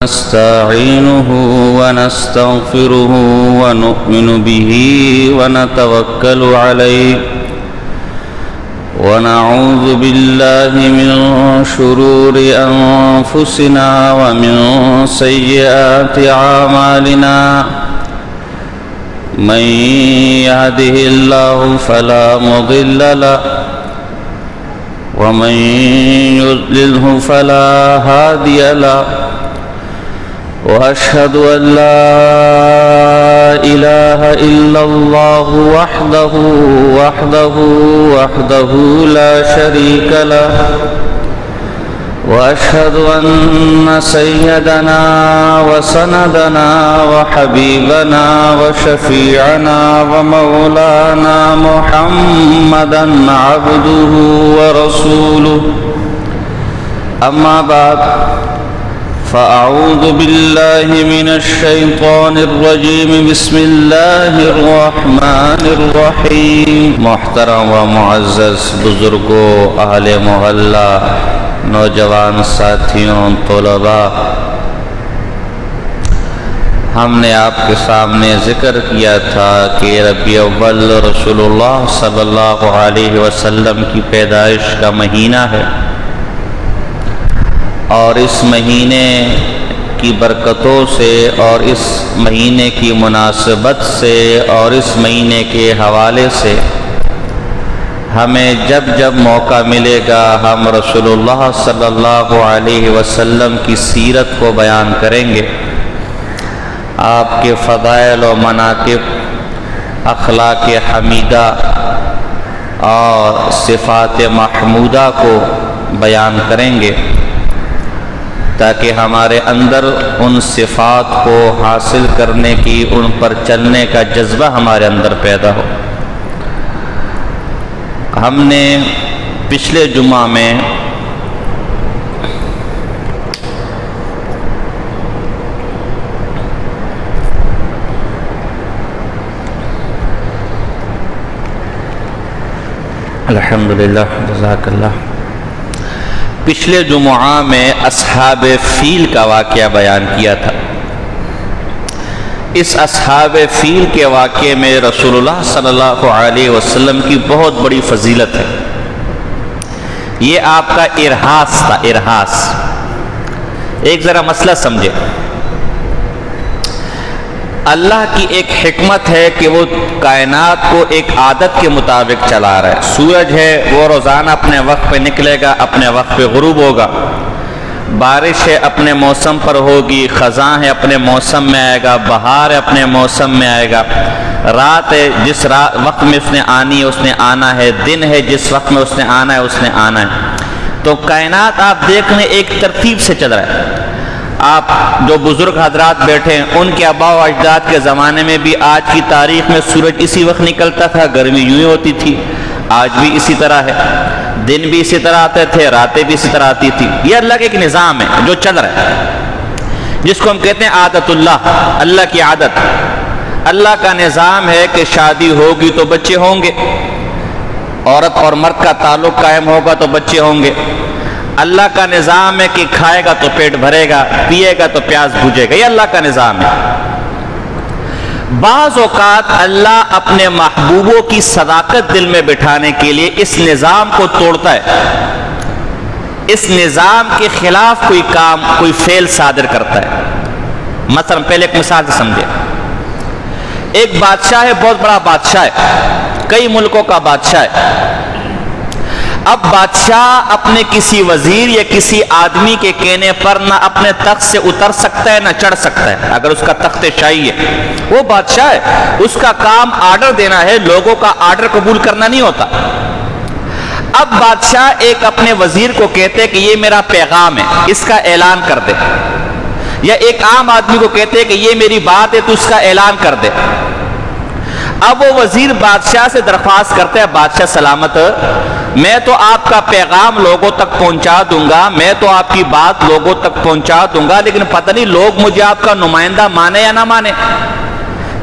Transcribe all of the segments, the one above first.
نستعينه ونستغفره ونؤمن به ونتوكل عليه ونعوذ بالله من شرور أنفسنا ومن سيئات أعمالنا من يهده الله فلا مضل له ومن يضلله فلا هادي له وأشهد أن لا إله إلا الله وحده لا شريك له وأشهد أن سيدنا وسندنا وحبيبنا وشفيعنا ومولانا محمدا عبده ورسوله أما بعد فأعوذ بالله من الشيطان الرجيم بسم الله الرحمن الرحيم محترم و معزز بزرگوں، اہل محلہ، نوجوان ساتھیوں، طلباء، ہم نے آپ کے سامنے ذکر کیا تھا کہ ربیع الاول رسول اللہ صلی اللہ علیہ وسلم کی پیدائش کا مہینہ ہے، اور اس مہینے کی برکتوں سے اور اس مہینے کی مناسبت سے اور اس مہینے کے حوالے سے ہمیں جب جب موقع ملے گا ہم رسول اللہ صلی اللہ علیہ وسلم کی سیرت کو بیان کریں گے، آپ کے فضائل و مناقب، اخلاق حمیدہ اور صفات محمودہ کو بیان کریں گے، تاکہ ہمارے اندر ان صفات کو حاصل کرنے کی، ان پر چلنے کا جذبہ ہمارے اندر پیدا ہو۔ ہم نے پچھلے جمعہ میں الحمدللہ جزاک اللہ پچھلے جمعہ میں اصحاب فیل کا واقعہ بیان کیا تھا۔ اس اصحاب فیل کے واقعے میں رسول اللہ صلی اللہ علیہ وسلم کی بہت بڑی فضیلت ہے۔ یہ آپ کا ارہاس تھا، ارہاس۔ ایک ذرا مسئلہ سمجھے، اللہ کی ایک حکمت ہے کہ وہ کائنات کو ایک عادت کے مطابق چلا رہا ہے۔ سورج ہے، وہ روزانہ اپنے وقت پہ نکلے گا، اپنے وقت پہ غروب ہوگا۔ بارش ہے، اپنے موسم پر ہوگی۔ خزاں ہے، اپنے موسم میں آئے گا۔ بہار ہے، اپنے موسم میں آئے گا۔ رات ہے، جس وقت میں اس نے آنی ہے اس نے آنا ہے۔ دن ہے، جس وقت میں اس نے آنا ہے اس نے آنا ہے۔ تو کائنات آپ دیکھ لیں ایک ترتیب سے چل رہا ہے۔ آپ جو بزرگ حضرات بیٹھے ہیں، ان کے آباء و اجداد کے زمانے میں بھی آج کی تاریخ میں سورج اسی وقت نکلتا تھا، گرمی یوں ہی ہوتی تھی، آج بھی اسی طرح ہے۔ دن بھی اسی طرح آتے تھے، راتیں بھی اسی طرح آتی تھی۔ یہ اللہ کا ایک نظام ہے جو چل رہا ہے، جس کو ہم کہتے ہیں عادت اللہ، اللہ کی عادت۔ اللہ کا نظام ہے کہ شادی ہوگی تو بچے ہوں گے، عورت اور مرد کا تعلق قائم ہوگا تو بچے ہوں گے۔ اللہ کا نظام ہے کہ کھائے گا تو پیٹ بھرے گا، پیے گا تو پیاس بجھے گا۔ یہ اللہ کا نظام ہے۔ بعض اوقات اللہ اپنے محبوبوں کی صداقت دل میں بٹھانے کے لیے اس نظام کو توڑتا ہے، اس نظام کے خلاف کوئی کام، کوئی فعل صادر کرتا ہے۔ مثلا پہلے ایک مثال سے سمجھے۔ ایک بادشاہ ہے، بہت بڑا بادشاہ ہے، کئی ملکوں کا بادشاہ ہے۔ اب بادشاہ اپنے کسی وزیر یا کسی آدمی کے کہنے پر نہ اپنے تخت سے اتر سکتا ہے نہ چڑھ سکتا ہے، اگر اس کا تخت شاہی ہے۔ وہ بادشاہ ہے، اس کا کام آرڈر دینا ہے، لوگوں کا آرڈر قبول کرنا نہیں ہوتا۔ اب بادشاہ ایک اپنے وزیر کو کہتے کہ یہ میرا پیغام ہے، اس کا اعلان کر دے، یا ایک عام آدمی کو کہتے کہ یہ میری بات ہے تو اس کا اعلان کر دے۔ اب وہ وزیر بادشاہ سے درخواست کرتے ہیں، بادشاہ سلامت، میں تو آپ کا پیغام لوگوں تک پہنچا دوں گا، میں تو آپ کی بات لوگوں تک پہنچا دوں گا، لیکن پتہ نہیں لوگ مجھے آپ کا نمائندہ مانے یا نہ مانے۔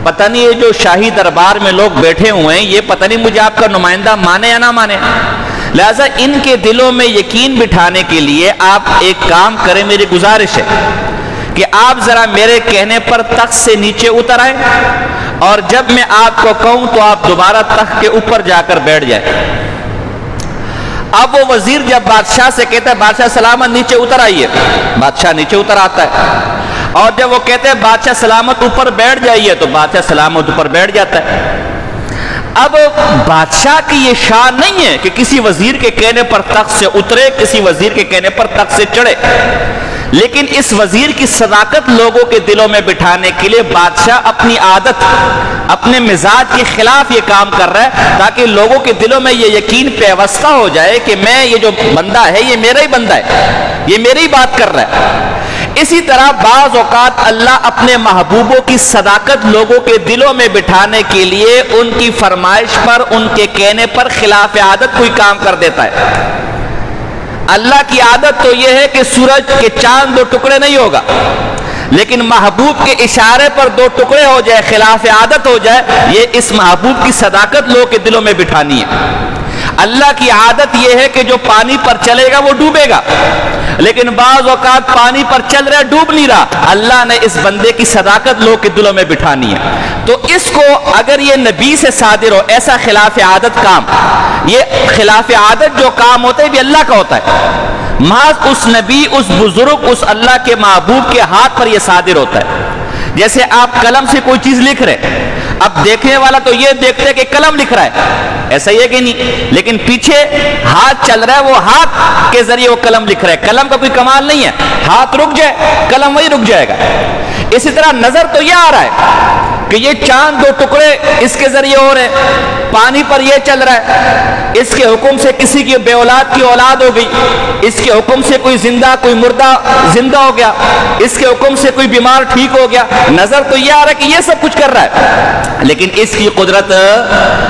پتہ نہیں یہ جو شاہی دربار میں لوگ بیٹھے ہوئے ہیں، یہ پتہ نہیں مجھے آپ کا نمائندہ مانے یا نہ مانے۔ لہذا ان کے دلوں میں یقین بٹھانے کے لیے آپ ایک کام کریں، میری گزارش ہے کہ آپ ذرا میرے کہنے پر تخت سے نیچے اتر آئیں اور جب میں آپ کو کہوں تو آپ دوبارہ تخت کے اوپر جا کر بیٹھ جائیں۔ اب وہ وزیر جب بادشاہ سے کہتا ہے بادشاہ سلامت نیچے اتر آئیے، بادشاہ نیچے اتر آتا ہے، اور جب وہ کہتے ہیں بادشاہ سلامت اوپر بیٹھ جائیے تو بادشاہ سلامت اوپر بیٹھ جاتا ہے۔ اب بادشاہ کی یہ شان نہیں ہے کہ کسی وزیر کے کہنے پر تخت سے اترے، کسی وزیر کے کہنے پر تخت سے چڑھے، لیکن اس وزیر کی صداقت لوگوں کے دلوں میں بٹھانے کے لیے بادشاہ اپنی عادت، اپنے مزاج کے خلاف یہ کام کر رہا ہے تاکہ لوگوں کے دلوں میں یہ یقین پیوستہ ہو جائے کہ میں یہ جو بندہ ہے یہ میرا ہی بندہ ہے، یہ میری بات کر رہا ہے۔ اسی طرح بعض اوقات اللہ اپنے محبوبوں کی صداقت لوگوں کے دلوں میں بٹھانے کے لیے ان کی فرمائش پر، ان کے کہنے پر خلاف عادت کوئی کام کر دیتا ہے۔ اللہ کی عادت تو یہ ہے کہ سورج کے چاند 2 ٹکڑے نہیں ہوگا، لیکن محبوب کے اشارے پر 2 ٹکڑے ہو جائے، خلاف عادت ہو جائے، یہ اس محبوب کی صداقت لوگوں کے دلوں میں بٹھانی ہے۔ اللہ کی عادت یہ ہے کہ جو پانی پر چلے گا وہ ڈوبے گا، لیکن بعض اوقات پانی پر چل رہا ڈوب نہیں رہا، اللہ نے اس بندے کی صداقت لوگوں کے دلوں میں بٹھانی ہے۔ تو اس کو اگر یہ نبی سے صادر ہو ایسا خلاف عادت کام، یہ خلاف عادت جو کام ہوتا ہے بھی اللہ کا ہوتا ہے، محض اس نبی، اس بزرگ، اس اللہ کے محبوب کے ہاتھ پر یہ صادر ہوتا ہے۔ جیسے آپ قلم سے کوئی چیز لکھ رہے، اب دیکھنے والا تو یہ دیکھتے کہ قلم لکھ رہا ہے، ایسا ہی ہے کہ نہیں، لیکن پیچھے ہاتھ چل رہا ہے، وہ ہاتھ کے ذریعے وہ قلم لکھ رہا ہے۔ قلم کا کوئی کمال نہیں ہے، ہاتھ رک جائے قلم وہی رک جائے گا۔ اسی طرح نظر تو یہ آ رہا ہے کہ یہ چاند 2 ٹکڑے اس کے ذریعے ہو رہے، پانی پر یہ چل رہا ہے، اس کے حکم سے کسی کی بے اولاد کی اولاد ہو گئی، اس کے حکم سے کوئی زندہ کوئی مردہ زندہ ہو گیا، اس کے حکم سے کوئی بیمار ٹھیک ہو گیا۔ نظر تو یہ آ رہا ہے کہ یہ سب کچھ کر رہا ہے، لیکن اس کی قدرت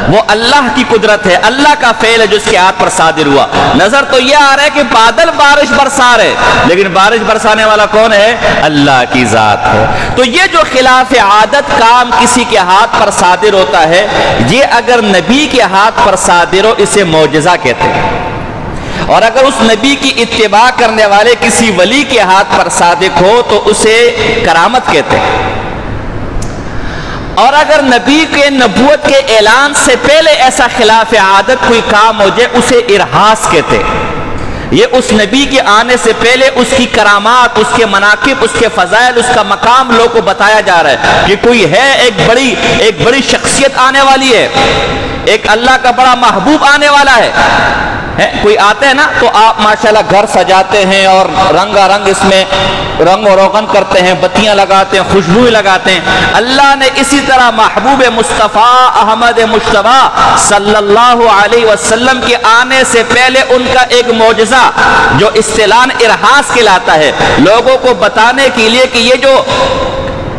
وہ اللہ کی قدرت ہے، اللہ کا فعل ہے جو اس کے ہاتھ پر صادر ہوا۔ نظر تو یہ آ رہا ہے کہ بادل بارش برسا رہے، لیکن بارش برسانے والا کون ہے؟ اللہ کی ذات ہے۔ تو یہ جو خلاف عادت کام کسی کے ہاتھ پر صادر ہوتا ہے، یہ اگر نبی کے ہاتھ پر صادر ہو اسے معجزہ کہتے ہیں، اور اگر اس نبی کی اتباع کرنے والے کسی ولی کے ہاتھ پر صادق ہو تو اسے کرامت کہتے ہیں، اور اگر نبی کے نبوت کے اعلان سے پہلے ایسا خلاف عادت کوئی کام ہو جائے اسے ارہاس کہتے ہیں۔ یہ اس نبی کے آنے سے پہلے اس کی کرامات، اس کے مناقب، اس کے فضائل، اس کا مقام لوگوں کو بتایا جا رہا ہے کہ کوئی ہے، ایک بڑی شخصیت آنے والی ہے، ایک اللہ کا بڑا محبوب آنے والا ہے۔ کوئی آتے ہیں نا تو آپ ماشاءاللہ گھر سجاتے ہیں اور رنگا رنگ اس میں رنگ و روغن کرتے ہیں، بتیاں لگاتے ہیں، خوشبو لگاتے ہیں۔ اللہ نے اسی طرح محبوب مصطفیٰ احمد مجتبیٰ صلی اللہ علیہ وسلم کے آنے سے پہلے ان کا ایک معجزہ جو اصطلاحاً ارہاس کہلاتا ہے، لوگوں کو بتانے کے لیے کہ یہ جو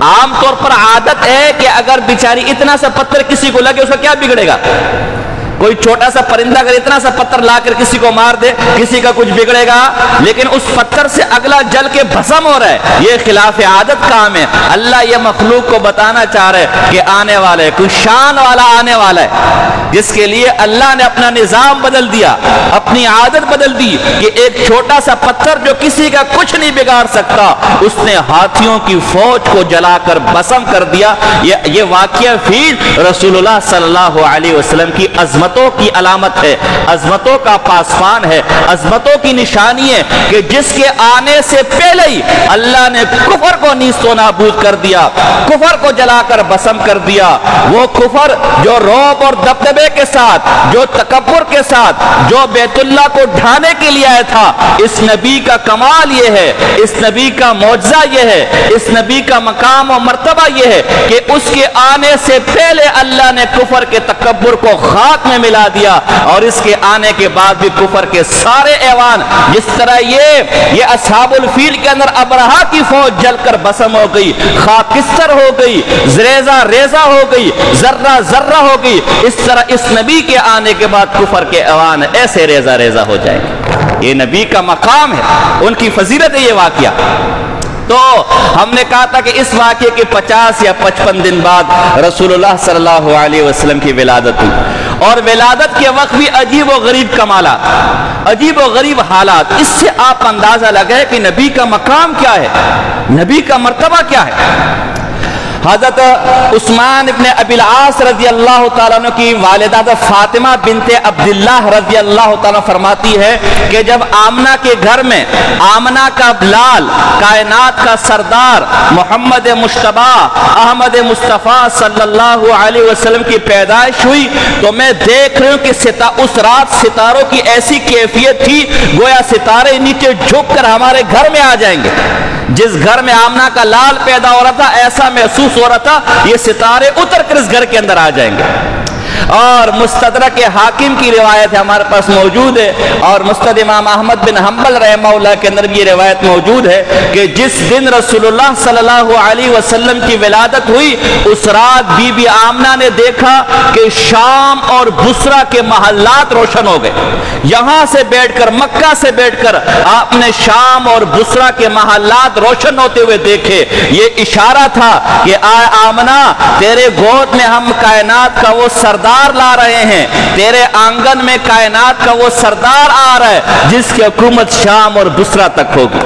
عام طور پر عادت ہے کہ اگر بیچاری اتنا سا پتھر کسی کو لگے اس کا کیا بگڑے گا؟ کوئی چھوٹا سا پرندہ اگر اتنا سا پتھر لا کر کسی کو مار دے کسی کا کچھ بگڑے گا، لیکن اس پتھر سے اگلا جل کے بھسم ہو رہا ہے، یہ خلاف عادت کام ہے۔ اللہ یہ مخلوق کو بتانا چاہ رہے کہ آنے والا ہے، کوئی شان والا آنے والا ہے، جس کے لیے اللہ نے اپنا نظام بدل دیا، اپنی عادت بدل دی کہ ایک چھوٹا سا پتھر جو کسی کا کچھ نہیں بگاڑ سکتا اس نے ہاتھیوں کی فوج کو جلا کر بھسم کر دیا۔ یہ واقعہ فیل رسول اللہ صلی اللہ علیہ وسلم کی عظمتوں کی علامت ہے، عظمتوں کا پاسبان ہے، عظمتوں کی نشانی ہے کہ جس کے آنے سے پہلے ہی اللہ نے کفر کو نیست و نابود کر دیا، کفر کو جلا کر بھسم کر دیا۔ وہ کفر جو رعب اور دبدبے کے ساتھ، جو تکبر کے ساتھ، جو بیت اللہ کو ڈھانے کے لیے آیا تھا، اس نبی کا کمال یہ ہے، اس نبی کا معجزہ یہ ہے، اس نبی کا مقام و مرتبہ یہ ہے کہ اس کے آنے سے پہلے اللہ نے کفر کے تکبر کو خاک میں ملا دیا، اور اس کے آنے کے بعد بھی کفر کے سارے ایوان، جس طرح یہ اصحاب الفیل کے اندر ابرہا کی فوج جل کر بسم ہو گئی، خاکستر ہو گئی، ریزہ ریزہ ہو گئی، ذرہ ذرہ ہو گئی، اس طرح اس نبی کے آنے کے بعد کفر کے ایوان ایسے ریزہ ریزہ ہو جائیں گے۔ یہ نبی کا مقام ہے، ان کی فضیلت ہے یہ واقعہ۔ تو ہم نے کہا تھا کہ اس واقعے کے 50 یا 55 دن بعد رسول اللہ صلی اللہ علیہ وسلم کی ولادت ہوئی، اور ولادت کے وقت بھی عجیب و غریب کمالات، عجیب و غریب حالات. اس سے آپ اندازہ لگائے کہ نبی کا مقام کیا ہے، نبی کا مرتبہ کیا ہے. حضرت عثمان ابن ابی العاص رضی اللہ تعالیٰ عنہ کی والدہ فاطمہ بنت عبداللہ رضی اللہ تعالیٰ فرماتی ہے کہ جب آمنہ کے گھر میں آمنہ کا لال، کائنات کا سردار محمد مجتبی احمد مصطفیٰ صلی اللہ علیہ وسلم کی پیدائش ہوئی تو میں دیکھ رہی ہوں کہ اس رات ستاروں کی ایسی کیفیت تھی گویا ستارے نیچے جھک کر ہمارے گھر میں آ جائیں گے. جس گھر میں آمنہ کا لال پیدا ہو رہا تھا ایسا محسوس ہو رہا تھا یہ ستارے اتر کر اس گھر کے اندر آ جائیں گے. اور مستدرک حاکم کی روایت ہے ہمارے پاس موجود ہے، اور مستد امام احمد بن حنبل رحمہ اللہ کے اندر بھی یہ روایت موجود ہے کہ جس دن رسول اللہ صلی اللہ علیہ وسلم کی ولادت ہوئی اس رات بی بی آمنہ نے دیکھا کہ شام اور بصرہ کے محلات روشن ہو گئے. یہاں سے بیٹھ کر، مکہ سے بیٹھ کر آپ نے شام اور بصرہ کے محلات روشن ہوتے ہوئے دیکھے. یہ اشارہ تھا کہ آئے آمنہ تیرے گود میں ہم کائنات کا وہ سردار لا رہے ہیں، تیرے آنگن میں کائنات کا وہ سردار آ رہا ہے جس کی حکومت شام اور بصرہ تک ہوگی،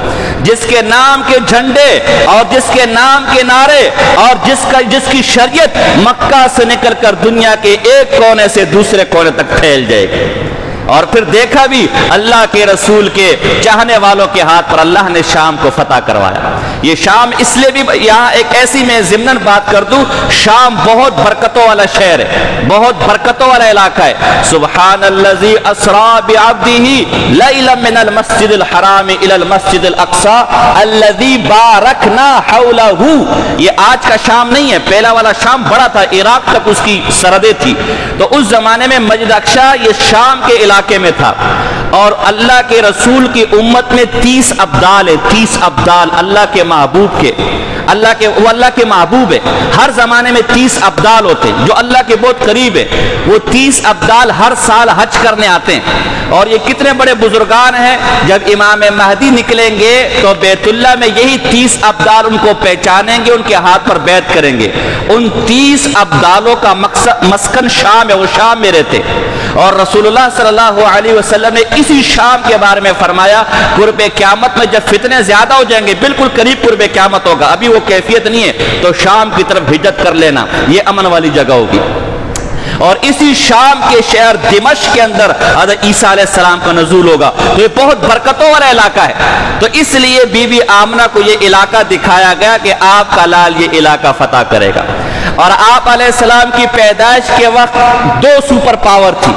جس کے نام کے جھنڈے اور جس کے نام کے نعرے اور جس کی شریعت مکہ سے نکل کر دنیا کے ایک کونے سے دوسرے کونے تک پھیل جائے گی. اور پھر دیکھا بھی اللہ کے رسول کے چاہنے والوں کے ہاتھ پر اللہ نے شام کو فتح کروایا. یہ شام اس لیے بھی یہاں ایک ایسی میں ضمناً بات کر دوں، شام بہت برکتوں والا شہر ہے، بہت برکتوں والا علاقہ ہے. سبحان الذی اسری بعبدہ لیلا من المسجد الحرام الی المسجد الاقصی الذی بارکنا حولہ. یہ آج کا شام نہیں ہے، پہلا والا شام بڑا تھا، عراق تک اس کی سرحدیں تھی. تو اس زمانے میں مسجد اقصی یہ شام کے علاقے میں تھا. اور اللہ کے رسول کی امت میں 30 ابدال ہے، 30 ابدال اللہ کے محبوب کے، وہ اللہ کے محبوب ہے. ہر زمانے میں 30 ابدال ہوتے ہیں جو اللہ کے بہت قریب ہے. وہ 30 ابدال ہر سال حج کرنے آتے ہیں. اور یہ کتنے بڑے بزرگان ہیں، جب امام مہدی نکلیں گے تو بیت اللہ میں یہی 30 ابدال ان کو پہچانیں گے، ان کے ہاتھ پر بیعت کریں گے. ان 30 ابدالوں کا مسکن شام ہے، وہ شام میں رہتے. اور رسول اللہ صلی اللہ علیہ وسلم نے اسی شام کے بارے میں فرمایا قرب قیامت میں جب فتنے زیادہ ہو جائیں گے، بالکل قریب قرب قیامت ہوگا، ابھی وہ کیفیت نہیں ہے، تو شام کی طرف ہجرت کر لینا، یہ امن والی جگہ ہوگی. اور اسی شام کے شہر دمشق کے اندر حضرت عیسیٰ علیہ السلام کا نزول ہوگا. تو یہ بہت برکتوں والا علاقہ ہے. تو اس لیے بی بی آمنہ کو یہ علاقہ دکھایا گیا کہ آپ کا لال یہ علاقہ فتح کرے گا. اور آپ علیہ السلام کی پیدائش کے وقت 2 سپر پاور تھی،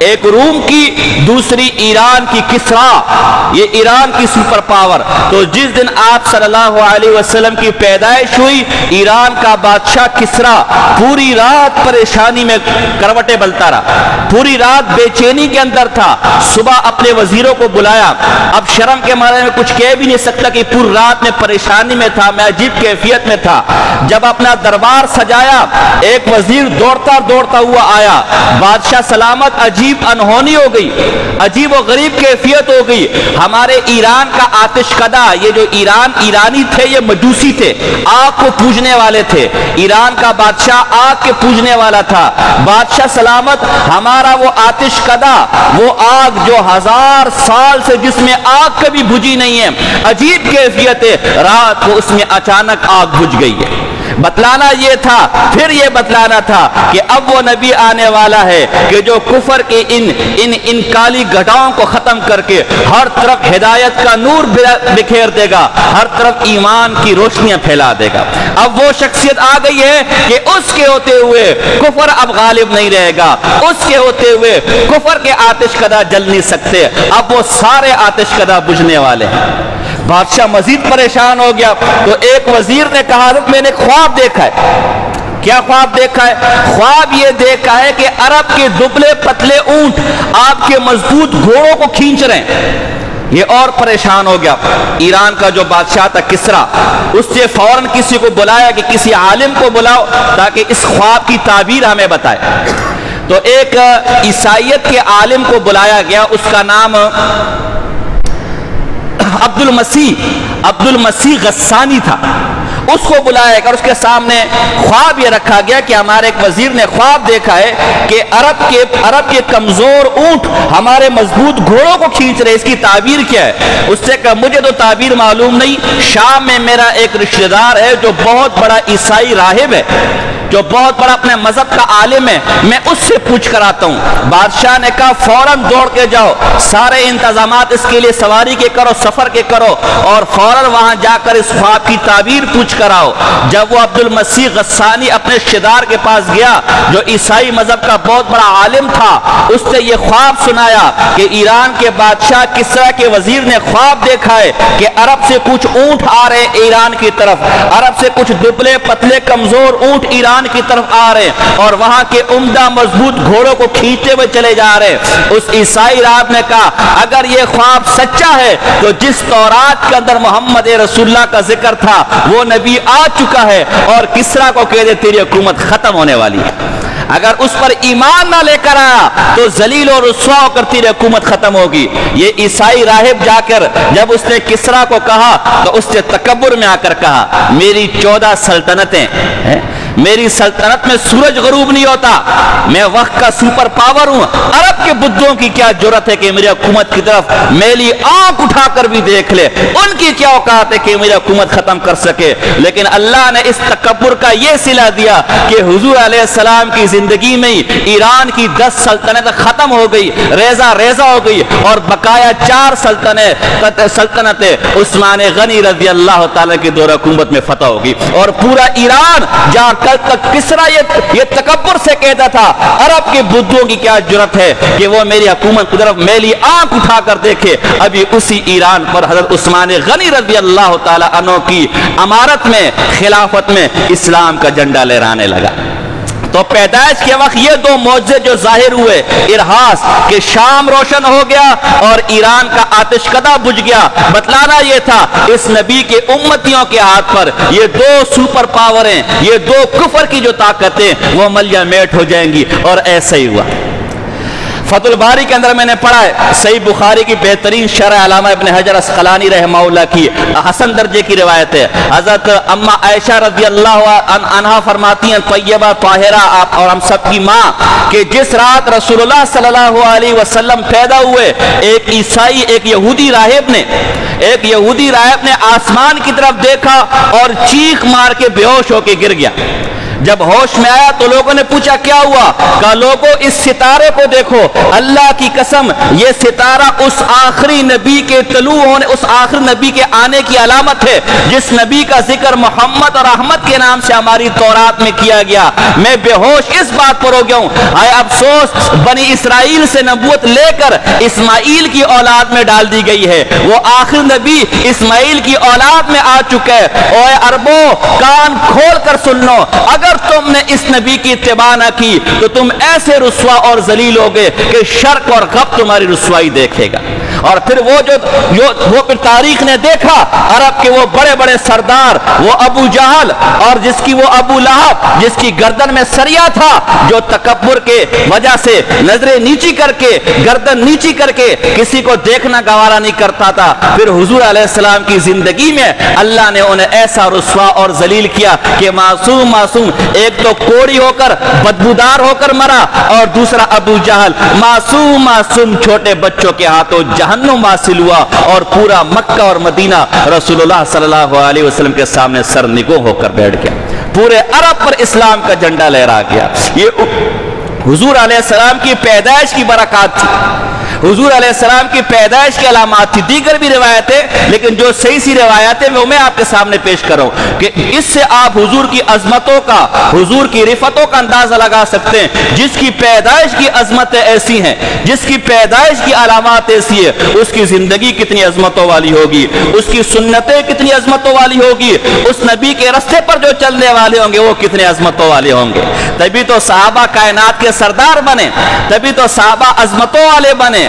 ایک روم کی، دوسری ایران کی کسرا. یہ ایران کی سپر پاور. تو جس دن آپ صلی اللہ علیہ وسلم کی پیدائش ہوئی، ایران کا بادشاہ کسرا پوری رات پریشانی میں کروٹیں بلتا رہا، پوری رات بے چینی کے اندر تھا. صبح اپنے وزیروں کو بلایا، اب شرم کے مارے میں کچھ کہہ بھی نہیں سکتا کہ پوری رات میں پریشانی میں تھا، میں عجیب کیفیت میں تھا. جب اپنا دربار سجایا ایک وزیر دوڑتا ہوا آیا، بادشاہ سلامت عجیب انہونی ہو گئی، عجیب و غریب کیفیت ہو گئی. ہمارے ایران کا آتش کدہ، یہ جو ایرانی تھے یہ مجوسی تھے، آگ کو پوجنے والے تھے. ایران کا بادشاہ آگ کے پوجنے والا تھا. بادشاہ سلامت ہمارا وہ آتش کدہ، وہ آگ جو 1000 سال سے جس میں آگ کبھی بجھی نہیں ہے، عجیب کیفیت ہے، رات کو اس میں اچانک آگ بجھ گئی ہے. بتلانا یہ تھا، پھر یہ بتلانا تھا کہ اب وہ نبی آنے والا ہے کہ جو کفر کی ان کالی گھٹاؤں کو ختم کر کے ہر طرف ہدایت کا نور بکھیر دے گا، ہر طرف ایمان کی روشنیاں پھیلا دے گا. اب وہ شخصیت آ گئی ہے کہ اس کے ہوتے ہوئے کفر اب غالب نہیں رہے گا، اس کے ہوتے ہوئے کفر کے آتش کدہ جل نہیں سکتے، اب وہ سارے آتش کدہ بجھنے والے ہیں. بادشاہ مزید پریشان ہو گیا. تو ایک وزیر نے کہا میں نے خواب دیکھا ہے. کیا خواب دیکھا ہے؟ خواب یہ دیکھا ہے کہ عرب کے دبلے پتلے اونٹ آپ کے مضبوط گھوڑوں کو کھینچ رہے ہیں. یہ اور پریشان ہو گیا. ایران کا جو بادشاہ تھا کسرا، اس سے فوراً کسی کو بلایا کہ کسی عالم کو بلاؤ تاکہ اس خواب کی تعبیر ہمیں بتائے. تو ایک عیسائیت کے عالم کو بلایا گیا، اس کا نام عبد المسیح غسانی تھا. اس کو بلایا گیا اور اس کے سامنے خواب یہ رکھا گیا کہ ہمارے ایک وزیر نے خواب دیکھا ہے کہ عرب کے کمزور اونٹ ہمارے مضبوط گھوڑوں کو کھینچ رہے، اس کی تعبیر کیا ہے؟ اس سے کہا مجھے تو تعبیر معلوم نہیں، شام میں میرا ایک رشتہ دار ہے جو بہت بڑا عیسائی راہب ہے، جو بہت بڑا اپنے مذہب کا عالم ہے، میں اس سے پوچھ کر آتا ہوں۔ بادشاہ نے کہا فوراً دوڑ کے جاؤ، سارے انتظامات اس کے لیے سواری کے کرو، سفر کے کرو، اور فوراً وہاں جا کر اس خواب کی تعبیر پوچھ کر آؤ۔ جب وہ عبد المسیح غسانی اپنے رشتہ دار کے پاس گیا جو عیسائی مذہب کا بہت بڑا عالم تھا، اس نے یہ خواب سنایا کہ ایران کے بادشاہ کسرا کے وزیر نے خواب دیکھا ہے کہ عرب سے کچھ اونٹ آ رہے ایران کی طرف، عرب سے کچھ دبلے پتلے کمزور اونٹ ایران کی طرف آ رہے اور وہاں کے عمدہ مضبوط گھوڑوں کو کھینچتے ہوئے چلے جا رہے۔ اس عیسائی راہب نے کہا اگر یہ خواب سچا ہے تو جس تورات کے اندر محمد رسول اللہ کا ذکر تھا وہ نبی آ چکا ہے، اور کسرا کو کہہ دے تیری حکومت ختم ہونے والی ہے۔ اگر اس پر ایمان نہ لے کر آیا تو ذلیل اور رسوا ہو کر تیری حکومت ختم ہوگی۔ یہ عیسائی راہب جا کر جب اس نے کسرا کو کہا تو اس نے تکبر میں آ کر کہا میری 14 سلطنتیں ہیں، میری سلطنت میں سورج غروب نہیں ہوتا، میں وقت کا سپر پاور ہوں، عرب کے بدھوں کی کیا جرت ہے کہ میری حکومت کی طرف میلی آنکھ اٹھا کر بھی دیکھ لے، ان کی کیا اوقات ہے کہ میری حکومت ختم کر سکے۔ لیکن اللہ نے اس تکبر کا یہ صلہ دیا کہ حضور علیہ السلام کی زندگی میں ایران کی 10 سلطنت ختم ہو گئی، ریزہ ریزہ ہو گئی، اور بقایا 4 سلطنتیں عثمان غنی رضی اللہ تعالیٰ کی دور حکومت میں فتح ہوگی، اور پورا ایران جہاں کل تک کسرا یہ تکبر سے کہتا تھا عرب کے بدھوں کی کیا جرت ہے کہ وہ میری حکومت کی طرف میلی آنکھ اٹھا کر دیکھے، ابھی اسی ایران پر حضرت عثمان غنی رضی اللہ تعالیٰ عنہ کی امارت میں خلافت میں اسلام کا جھنڈا لہرانے لگا۔ تو پیدائش کے وقت یہ 2 معجزے جو ظاہر ہوئے، ارہاس کہ شام روشن ہو گیا اور ایران کا آتش کدہ بجھ گیا، بتلانا یہ تھا اس نبی کے امتیوں کے ہاتھ پر یہ 2 سپر پاوریں، یہ 2 کفر کی جو طاقتیں وہ ملیہ میٹ ہو جائیں گی، اور ایسا ہی ہوا۔ فتح الباری کے اندر میں نے پڑھا ہے صحیح بخاری کی بہترین شرح علامہ ابن حجر اسقلانی رحمہ اللہ کی حسن درجے کی روایت ہے۔ حضرت اما عائشہ رضی اللہ عنہا فرماتی ہیں طیبہ طاہرہ آپ اور ہم سب کی ماں کہ جس رات رسول اللہ صلی اللہ علیہ وسلم پیدا ہوئے ایک عیسائی ایک یہودی راہب نے آسمان کی طرف دیکھا اور چیخ مار کے بے ہوش ہو کے گر گیا۔ جب ہوش میں آیا تو لوگوں نے پوچھا کیا ہوا؟ کہا لوگوں اس ستارے کو دیکھو، اللہ کی قسم یہ ستارہ اس آخری نبی کے طلوع ہونے، اس آخری نبی کے آنے کی علامت ہے جس نبی کا ذکر محمد اور احمد کے نام سے ہماری تورات میں کیا گیا۔ میں بے ہوش اس بات پر ہو گیا ہوں، ہائے افسوس بنی اسرائیل سے نبوت لے کر اسماعیل کی اولاد میں ڈال دی گئی ہے، وہ آخری نبی اسماعیل کی اولاد میں آ چکا ہے۔ اوے عربو کان کھول کر سن لو، اگر تم نے اس نبی کی اتباع نہ کی تو تم ایسے رسوا اور ذلیل ہوگے کہ شرق اور غرب تمہاری رسوائی دیکھے گا۔ اور پھر وہ پھر تاریخ نے دیکھا عرب کے وہ بڑے بڑے سردار، وہ ابو جہل اور جس کی وہ ابو لہب جس کی گردن میں سریا تھا، جو تکبر کے وجہ سے نظریں نیچی کر کے گردن نیچی کر کے کسی کو دیکھنا گوارا نہیں کرتا تھا، پھر حضور علیہ السلام کی زندگی میں اللہ نے انہیں ایسا رسوا اور ذلیل کیا کہ معصوم ایک تو کوڑی ہو کر بدبودار ہو کر مرا، اور دوسرا ابو جہل معصوم چھوٹے بچوں کے ہاتھوں جہنم حاصل ہوا، اور پورا مکہ اور مدینہ رسول اللہ صلی اللہ علیہ وسلم کے سامنے سر نگو ہو کر بیٹھ گیا، پورے عرب پر اسلام کا جھنڈا لہرا گیا۔ یہ حضور علیہ السلام کی پیدائش کی برکات تھی، حضور علیہ السلام کی پیدائش کی علامات تھی۔ دیگر بھی روایتیں، لیکن جو صحیح سی روایتیں وہ میں آپ کے سامنے پیش کروں کہ اس سے آپ حضور کی عظمتوں کا، حضور کی رفتوں کا اندازہ لگا سکتے ہیں۔ جس کی پیدائش کی عظمتیں ایسی ہیں، جس کی پیدائش کی علامات ایسی ہے، اس کی زندگی کتنی عظمتوں والی ہوگی، اس کی سنتیں کتنی عظمتوں والی ہوگی، اس نبی کے راستے پر جو چلنے والے ہوں گے وہ کتنے عظمتوں والے ہوں گے۔ تبھی تو صحابہ کائنات کے سردار بنے، تبھی تو صحابہ عظمتوں والے بنے،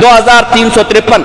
2353।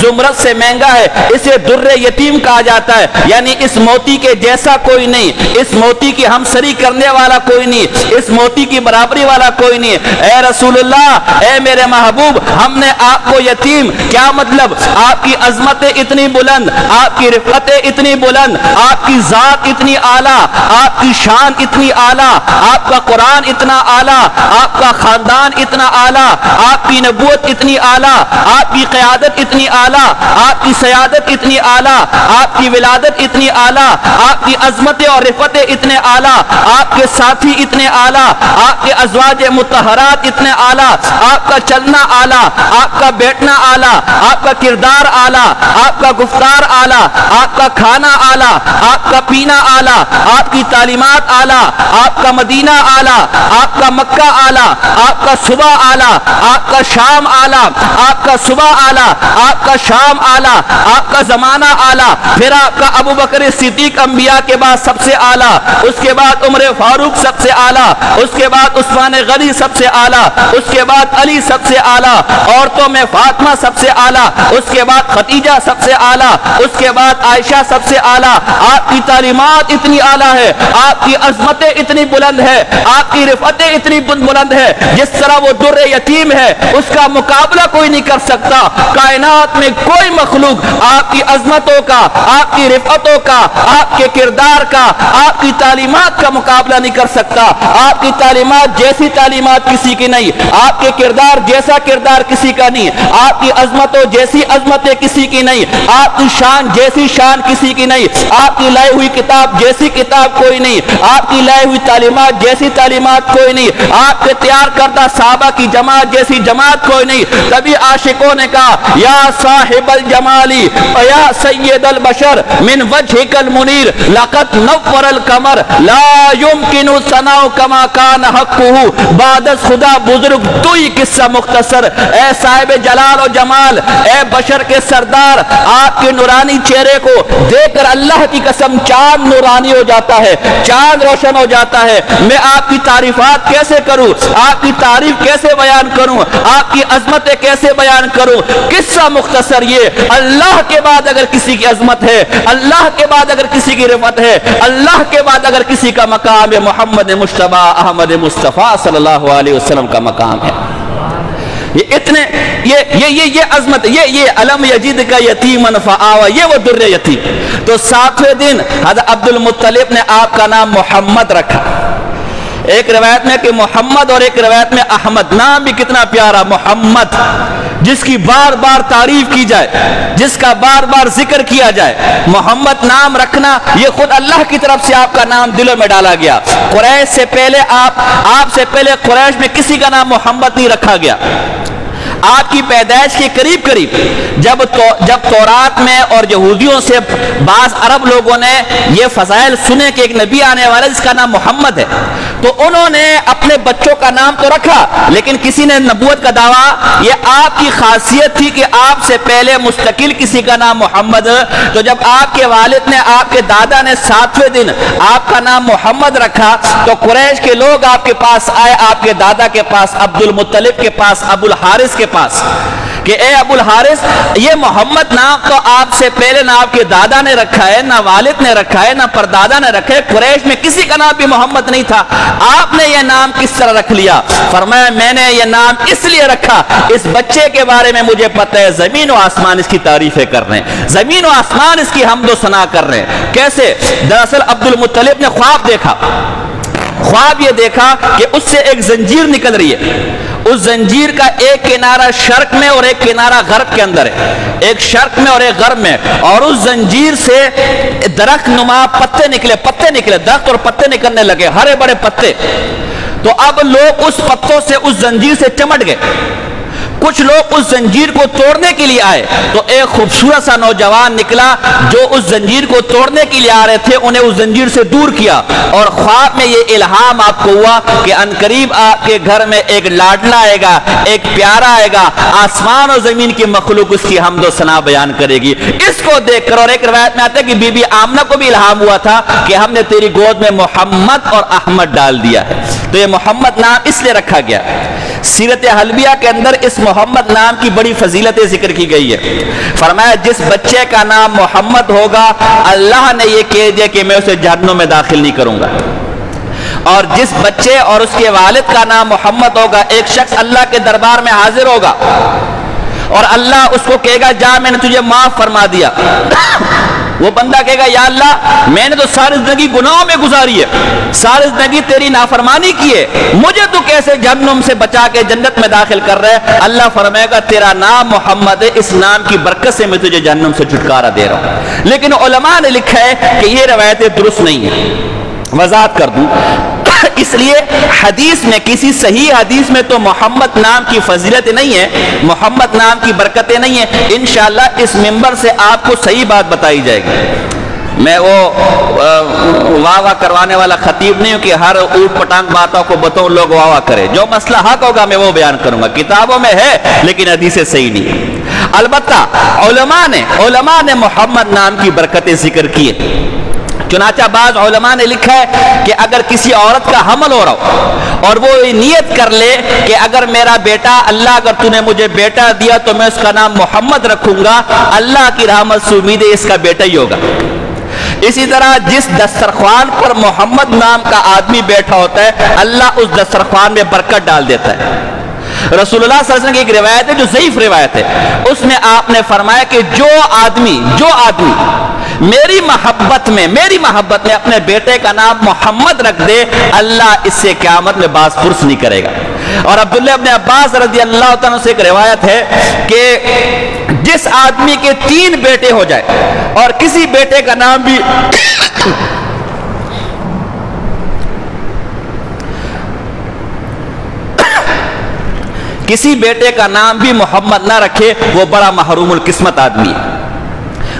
زمرد سے مہنگا ہے, اسے در یتیم کہا جاتا ہے. یعنی اس موتی کے جیسا کوئی نہیں, اس موتی کی ہمسری کرنے والا کوئی نہیں, اس موتی کی برابری والا کوئی نہیں. اے رسول اللہ, اے میرے محبوب, ہم نے آپ کو یتیم, کیا مطلب؟ آپ کی عظمتیں اتنی بلند, آپ کی رفعتیں اتنی بلند, آپ کی ذات اتنی اعلیٰ, آپ کی شان اتنی اعلیٰ, آپ کا قرآن اتنا اعلیٰ, آپ کا خاندان اتنا اعلیٰ, آپ کی نبوت اتنی اعلیٰ, آپ کی قیادت اتنی اعلیٰ, آپ کی سیادت اتنی اعلیٰ, آپ کی ولادت اتنی اعلیٰ, آپ کی عظمتیں اور رفعتیں اتنے اعلیٰ, آپ کے ساتھی اتنے اعلیٰ, آپ کے ازواج مطہرات اتنے اعلیٰ, آپ کا چلنا اعلیٰ, آپ کا بیٹھنا اعلیٰ, آپ کا کردار اعلیٰ, آپ کا گفتار اعلیٰ, آپ کا کھانا اعلیٰ, آپ کا پینا اعلیٰ, آپ کی تعلیمات اعلیٰ, آپ کا مدینہ اعلیٰ, آپ کا مکہ اعلیٰ, آپ کا صبح اعلیٰ, آپ کا شام اعلیٰ, آپ کا صبح اعلیٰ, آپ کا شام اعلیٰ, آپ کا زمانہ اعلیٰ, پھر آپ کا ابو بکر صدیق انبیاء کے بعد سب سے اعلیٰ, اس کے بعد عمر فاروق سب سے اعلیٰ, اس کے بعد عثمان غنی سب سے اعلیٰ, اس کے بعد علی سب سے اعلیٰ, عورتوں میں فاطمہ سب سے اعلیٰ, اس کے بعد خدیجہ سب سے اعلیٰ, اس کے بعد عائشہ سب سے اعلیٰ. آپ کی تعلیمات اتنی اعلیٰ ہے, آپ کی عظمتیں اتنی بلند ہے, آپ کی رفعتیں اتنی بلند ہے, جس طرح وہ در یتیم ہے اس کا مقابلہ کوئی نہیں کر سکتا. کائنات میں کوئی مخلوق آپ کی عظمتوں کا, آپ کی رفعتوں کا, آپ کے کردار کا, آپ کی تعلیمات کا مقابلہ نہیں کر سکتا. آپ کی تعلیمات جیسی تعلیمات کسی کی نہیں, آپ کے کردار جیسا کردار کسی کا نہیں, آپ کی عظمتوں جیسی عظمتیں کسی کی نہیں, آپ کی شان جیسی شان کسی کی نہیں, آپ کی لائی ہوئی کتاب جیسی کتاب کوئی نہیں, آپ کی لائی ہوئی تعلیمات جیسی تعلیمات کوئی نہیں, آپ کے تیار کردہ صحابہ کی جماعت جیسی جماعت کوئی نہیں. تبھی عاشقوں نے کہا یا صاحب الجمالی یا سید البشر من وجهك المنیر لقد نور القمر لا يمكن ثناء كما كان حقه بعد خدا بزرگ تو ہی قصہ مختصر. اے صاحب جلال و جمال, اے بشر کے سردار, آپ کے نورانی چہرے کو دیکھ کر اللہ کی قسم چاند نورانی ہو جاتا ہے, چاند روشن ہو جاتا ہے. میں آپ کی تعریفات کیسے کروں, آپ کی تعریف کیسے بیان کروں, آپ کی عظمتیں کیسے بیان کروں. قصہ مختصر یہ, اللہ کے بعد اگر کسی کی عظمت ہے, اللہ کے بعد اگر کسی کی رفعت ہے, اللہ کے بعد اگر کسی کا مقام محمد مجتبی احمد مصطفیٰ صلی اللہ علیہ وسلم کا مقام ہے. یہ اتنے یہ عظمت, یہ علم یجد کا یتیمن فآوا, یہ وہ در یتیم. تو 7ویں دن حضرت عبد المطلب نے آپ کا نام محمد رکھا. ایک روایت میں کہ محمد اور ایک روایت میں احمد. نام بھی کتنا پیارا, محمد, جس کی بار بار تعریف کی جائے, جس کا بار بار ذکر کیا جائے. محمد نام رکھنا یہ خود اللہ کی طرف سے آپ کا نام دلوں میں ڈالا گیا. قریش سے پہلے آپ سے پہلے قریش میں کسی کا نام محمد نہیں رکھا گیا. آپ کی پیدائش کے قریب جب تورات میں اور یہودیوں سے بعض عرب لوگوں نے یہ فضائل سنے کہ ایک نبی آنے والا جس کا نام محمد ہے, تو انہوں نے اپنے بچوں کا نام تو رکھا, لیکن کسی نے نبوت کا دعویٰ, یہ آپ کی خاصیت تھی کہ آپ سے پہلے مستقل کسی کا نام محمد. تو جب آپ کے والد نے, آپ کے دادا نے 7ویں دن آپ کا نام محمد رکھا, تو قریش کے لوگ آپ کے پاس آئے, آپ کے دادا کے پاس, عبد المطلب کے پاس, ابو الحارث کے پاس, کہ اے ابو الحارث, یہ محمد نام تو آپ سے پہلے نہ آپ کے دادا نے رکھا ہے, نہ والد نے رکھا ہے, نہ پردادا نے رکھا ہے, قریش میں کسی کا نام بھی محمد نہیں تھا, آپ نے یہ نام کس طرح رکھ لیا؟ فرمایا میں نے یہ نام اس لیے رکھا, اس بچے کے بارے میں مجھے پتہ ہے زمین و آسمان اس کی تعریفیں کر رہے ہیں, زمین و آسمان اس کی حمد و ثنا کر رہے ہیں. کیسے؟ دراصل عبد المطلب نے خواب دیکھا. خواب یہ دیکھا کہ اس سے ایک زنجیر نکل رہی ہے, اس زنجیر کا ایک کنارہ شرق میں اور ایک کنارہ غرب کے اندر ہے, ایک شرق میں اور ایک غرب میں, اور اس زنجیر سے درخت نما پتے نکلے, درخت اور پتے نکلنے لگے, ہرے بڑے پتے. تو اب لوگ اس پتوں سے, اس زنجیر سے چمٹ گئے. کچھ لوگ اس زنجیر کو توڑنے کے لیے آئے, تو ایک خوبصورت سا نوجوان نکلا جو اس زنجیر کو توڑنے کے لیے آ رہے تھے, انہیں اس زنجیر سے دور کیا. اور خواب میں یہ الہام آپ کو ہوا کہ عنقریب آپ کے گھر میں ایک لاڈلا آئے گا, ایک پیارا آئے گا, آسمان اور زمین کی مخلوق اس کی حمد و ثنا بیان کرے گی. اس کو دیکھ کر, اور ایک روایت میں آتا ہے کہ بی بی آمنہ کو بھی الہام ہوا تھا کہ ہم نے تیری گود میں محمد اور احمد ڈال دیا ہے, تو یہ محمد نام اس لیے رکھا گیا. سیرت حلبیہ کے اندر اس محمد نام کی بڑی فضیلتیں ذکر کی گئی ہے. فرمایا جس بچے کا نام محمد ہوگا اللہ نے یہ کہہ دیا کہ میں اسے جہنم میں داخل نہیں کروں گا. اور جس بچے اور اس کے والد کا نام محمد ہوگا، ایک شخص اللہ کے دربار میں حاضر ہوگا اور اللہ اس کو کہے گا جا میں نے تجھے معاف فرما دیا. وہ بندہ کہے گا یا اللہ میں نے تو ساری زندگی گناہوں میں گزاری ہے، ساری زندگی تیری نافرمانی کی ہے، مجھے تو کیسے جہنم سے بچا کے جنت میں داخل کر رہے ہیں؟ اللہ فرمائے گا تیرا نام محمد ہے، اس نام کی برکت سے میں تجھے جہنم سے چھٹکارا دے رہا ہوں. لیکن علماء نے لکھا ہے کہ یہ روایتیں درست نہیں ہیں. وضاحت کر دوں، اس لیے حدیث میں کسی صحیح حدیث میں تو محمد نام کی فضیلت نہیں ہے، محمد نام کی برکتیں نہیں ہیں. انشاءاللہ اس منبر سے آپ کو صحیح بات بتائی جائے گی. میں وہ واہ واہ کروانے والا خطیب نہیں ہوں کہ ہر اوٹ پٹانگ باتوں کو بتاؤں لوگ واہ واہ کرے. جو مسئلہ حق ہوگا میں وہ بیان کروں گا. کتابوں میں ہے لیکن حدیثیں صحیح نہیں. البتہ علماء نے محمد نام کی برکتیں ذکر کی ہے. چنانچہ بعض علماء نے لکھا ہے کہ اگر کسی عورت کا حمل ہو رہا ہو اور وہ نیت کر لے کہ اگر میرا بیٹا، اللہ اگر تو نے مجھے بیٹا دیا تو میں اس کا نام محمد رکھوں گا، اللہ کی رحمت سے امید ہے اس کا بیٹا ہی ہوگا. اسی طرح جس دسترخوان پر محمد نام کا آدمی بیٹھا ہوتا ہے اللہ اس دسترخوان میں برکت ڈال دیتا ہے. رسول اللہ صلی اللہ علیہ وسلم کی ایک روایت ہے جو ضعیف روایت ہے، اس میں آپ نے فرمایا کہ جو آدمی میری محبت میں اپنے بیٹے کا نام محمد رکھ دے اللہ اس سے قیامت میں باز پرس نہیں کرے گا. اور عبداللہ ابن عباس رضی اللہ تعالیٰ سے ایک روایت ہے کہ جس آدمی کے 3 بیٹے ہو جائے اور کسی بیٹے کا نام بھی کسی بیٹے کا نام بھی محمد نہ رکھے وہ بڑا محروم القسمت آدمی ہے.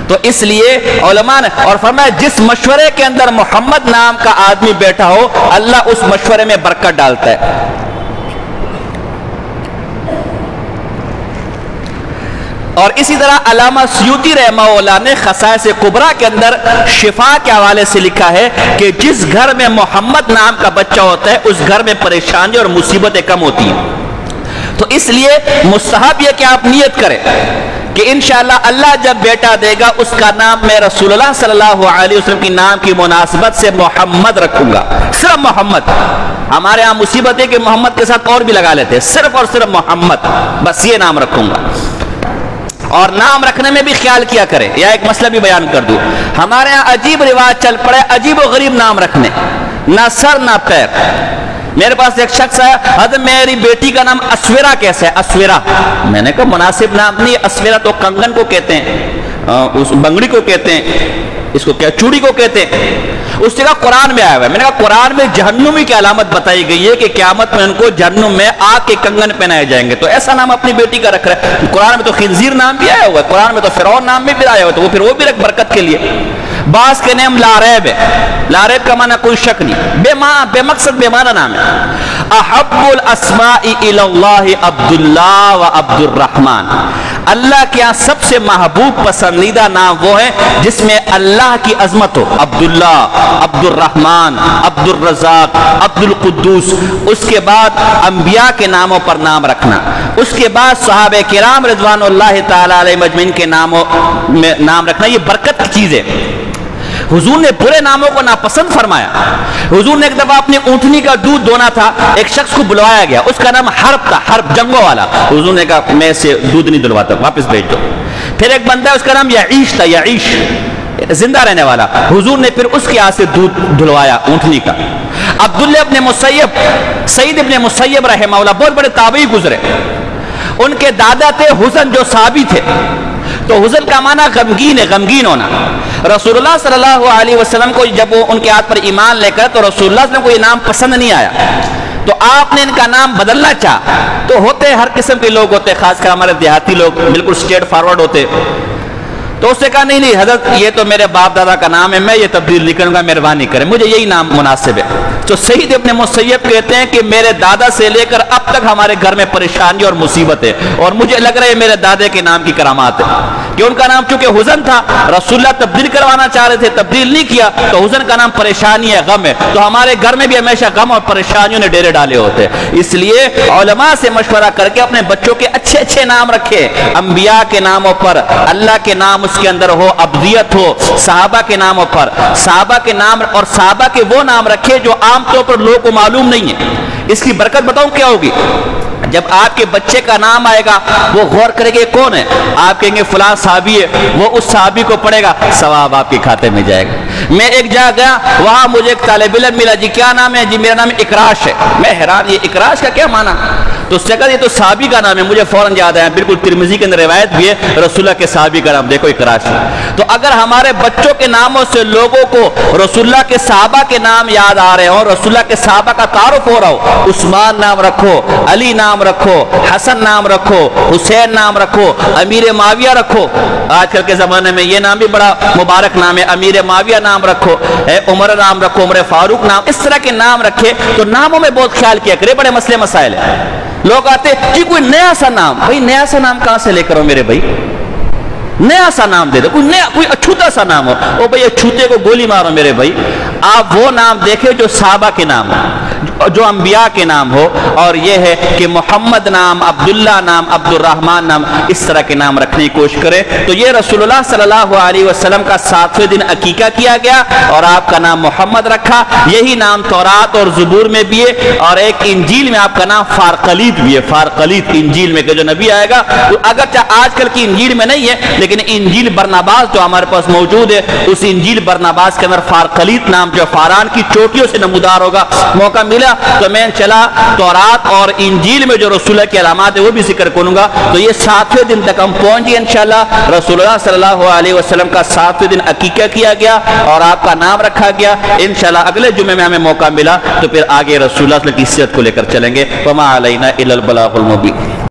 تو اس لیے علماء نے اور فرمایا جس مشورے کے اندر محمد نام کا آدمی بیٹھا ہو اللہ اس مشورے میں برکت ڈالتا ہے. اور اسی طرح علامہ سیوطی رحمہ اللہ نے خصائص کبریٰ کے اندر شفا کے حوالے سے لکھا ہے کہ جس گھر میں محمد نام کا بچہ ہوتا ہے اس گھر میں پریشانی اور مصیبتیں کم ہوتی ہیں. تو اس لیے مستحب یہ کہ آپ نیت کریں کہ انشاءاللہ اللہ جب بیٹا دے گا اس کا نام میں رسول اللہ صلی اللہ علیہ وسلم کی نام کی مناسبت سے محمد رکھوں گا. صرف محمد. ہمارے ہاں مصیبت ہے کہ محمد کے ساتھ اور بھی لگا لیتے ہیں، صرف اور صرف محمد، بس یہ نام رکھوں گا. اور نام رکھنے میں بھی خیال کیا کرے. یا ایک مسئلہ بھی بیان کر دوں، ہمارے ہاں عجیب رواج چل پڑے، عجیب و غریب نام رکھنے، نہ سر نہ پیر. میرے پاس ایک شخص ہے، حضرت میری بیٹی کا نام اسورا کیسے ہے؟ اسورا. میں نے کہا مناسب نام نہیں، اسورا تو کنگن کو کہتے ہیں، اس بنگڑی کو کہتے ہیں، اس کو کیا چوڑی کو کہتے ہیں. اس جگہ قرآن میں آیا ہوا ہے. میں نے کہا قرآن میں جہنمی کی علامت بتائی گئی ہے کہ قیامت میں ان کو جہنم میں آگ کے کنگن پہنائے جائیں گے، تو ایسا نام اپنی بیٹی کا رکھ رہا ہے. قرآن میں تو خنزیر نام بھی آیا ہوا ہے، قرآن میں تو فرعون نام بھی آیا ہوا ہے، تو وہ پھر وہ بھی رکھ برکت کے لیے. بعض کے نام لاریب ہے. لاریب کا معنی کوئی شک نہیں، بے مقصد بے معنی نام ہے. احب الاسماء الی اللہ عبداللہ و عبد الرحمن. اللہ کے یہاں سب سے محبوب پسندیدہ نام وہ ہے جس میں اللہ کی عظمت ہو. عبداللہ، عبد الرحمن، عبد الرزاق، عبد القدوس. اس کے بعد انبیاء کے ناموں پر نام رکھنا، اس کے بعد صحابہ کرام رضوان اللہ تعالی علیہ مجمعین کے ناموں میں نام رکھنا، یہ برکت کی چیز ہے. حضور نے برے ناموں کو ناپسند فرمایا. حضور نے ایک دفعہ اپنی اونٹنی کا دودھ دونا تھا، ایک شخص کو بلوایا گیا، اس کا نام حرب تھا، حرب جنگوں والا. حضور نے کہا میں اسے دودھ نہیں دلواتا، واپس بھیج دو. پھر ایک بندہ اس کا نام یعیش تھا، یعیش زندہ رہنے والا. حضور نے پھر اس کے ہاتھ سے دودھ دھلوایا اونٹنی کا. عبداللہ ابن مسیب، سعید ابن مسیب رحمہ اللہ بہت بڑے تابعی گزرے. ان کے دادا تھے حزن جو صحابی تھے. تو حزن کا معنی غمگین ہے، غمگین ہونا. رسول اللہ صلی اللہ علیہ وسلم کو جب وہ ان کے ہاتھ پر ایمان لے کر تو رسول اللہ صلی اللہ علیہ وسلم کو یہ نام پسند نہیں آیا، تو آپ نے ان کا نام بدلنا چاہا. تو ہوتے ہر قسم کے لوگ ہوتے، خاص کر ہمارے دیہاتی لوگ بالکل اسٹریٹ فارورڈ ہوتے. تو اس نے کہا نہیں حضرت یہ تو میرے باپ دادا کا نام ہے، میں یہ تبدیل نہیں کروں گا، مہربانی کریں، مجھے یہی نام مناسب ہے۔ تو سعید ابن مسیب کہتے ہیں کہ میرے دادا سے لے کر اب تک ہمارے گھر میں پریشانی اور مصیبت ہے، اور مجھے لگ رہا ہے میرے دادے کے نام کی کرامات ہے کہ ان کا نام چونکہ حزن تھا، رسول اللہ تبدیل کروانا چاہ رہے تھے، تبدیل نہیں کیا، تو حزن کا نام پریشانی ہے، غم ہے، تو ہمارے گھر میں بھی ہمیشہ غم اور پریشانیوں نے ڈیرے ڈالے ہوتے ہیں۔ اس لیے علماء سے مشورہ کر کے اپنے بچوں کے اچھے اچھے نام رکھے، انبیاء کے ناموں پر، اللہ کے نام اس کے اندر ہو، ابدیت ہو، صحابہ کے ناموں پر، صحابہ کے نام اور صحابہ کے وہ نام رکھے جو عام طور پر لوگوں کو معلوم نہیں ہے۔ اس کی برکت بتاؤں کیا ہوگی؟ جب آپ کے بچے کا نام آئے گا وہ غور کرے گا کون ہے، آپ کہیں گے فلاں صحابی ہے، وہ اس صحابی کو پڑھے گا، ثواب آپ کے کھاتے میں جائے گا۔ میں ایک جگہ گیا، وہاں مجھے ایک طالب علم ملا، جی کیا نام ہے؟ جی میرا نام اکراش ہے۔ میں حیران، یہ اکراش کا کیا معنی؟ تو اس نے کہا یہ تو صحابی کا نام ہے۔ مجھے فوراً یاد آیا، بالکل ترمذی کے اندر روایت بھی ہے، رسول اللہ کے صحابی کا نام دیکھو اکراش ہے۔ تو اگر ہمارے بچوں کے ناموں سے لوگوں کو رسول اللہ کے صحابہ کے نام یاد آ رہے ہوں، رسول اللہ کے صحابہ کا تعارف ہو رہا ہو، عثمان نام رکھو، علی نام رکھو، حسن نام رکھو، حسین نام رکھو، امیر معاویہ رکھو، آج کل کے زمانے میں یہ نام بھی بڑا مبارک نام ہے، امیر معاویہ نام رکھو، عمر نام رکھو، عمر فاروق نام، اس طرح کے نام رکھے تو ناموں میں بہت خیال کیا کرے، بڑے مسئلے مسائل ہیں۔ لوگ آتے جی کوئی نیا سا نام، بھائی نیا سا نام کہاں سے لے کر ہو میرے بھائی، نیا سا نام دے دو، کوئی نیا کوئی اچھوتا سا نام ہو، او بھائی اچھوتے کو گولی مارو میرے بھائی۔ آپ وہ نام دیکھیں جو صحابہ کے نام ہو، جو انبیاء کے نام ہو، اور یہ ہے کہ محمد نام، عبداللہ نام، عبد الرحمن نام، اس طرح کے نام رکھنے کی کوشش کریں۔ تو یہ رسول اللہ صلی اللہ علیہ وسلم کا 7ویں دن عقیقہ کیا گیا اور آپ کا نام محمد رکھا۔ یہی نام تورات اور زبور میں بھی ہے، اور ایک انجیل میں آپ کا نام فارقلیط بھی ہے، فارقلیط انجیل میں کہ جو نبی آئے گا، اگرچہ آج کل کی انجیل میں نہیں ہے لیکن انجیل برناباس جو ہمارے پاس موجود ہے، اس انجیل برناباس کے اندر فارقلیط نام جو فاران کی چوٹیوں سے نمودار ہوگا۔ موقع ملا تو میں چلا تورات اور انجیل میں جو رسول اللہ کی علامات ہے وہ بھی ذکر کروں گا۔ تو یہ 7ویں دن تک ہم پہنچ گئے انشاءاللہ۔ رسول اللہ صلی اللہ علیہ وسلم کا 7ویں دن عقیقہ کیا گیا اور آپ کا نام رکھا گیا۔ انشاءاللہ اگلے جمعے میں ہمیں موقع ملا تو پھر آگے رسول اللہ صلی اللہ علیہ وسلم کی سیرت کو لے کر چلیں گے۔ وما علینا الا البلاغ المبین۔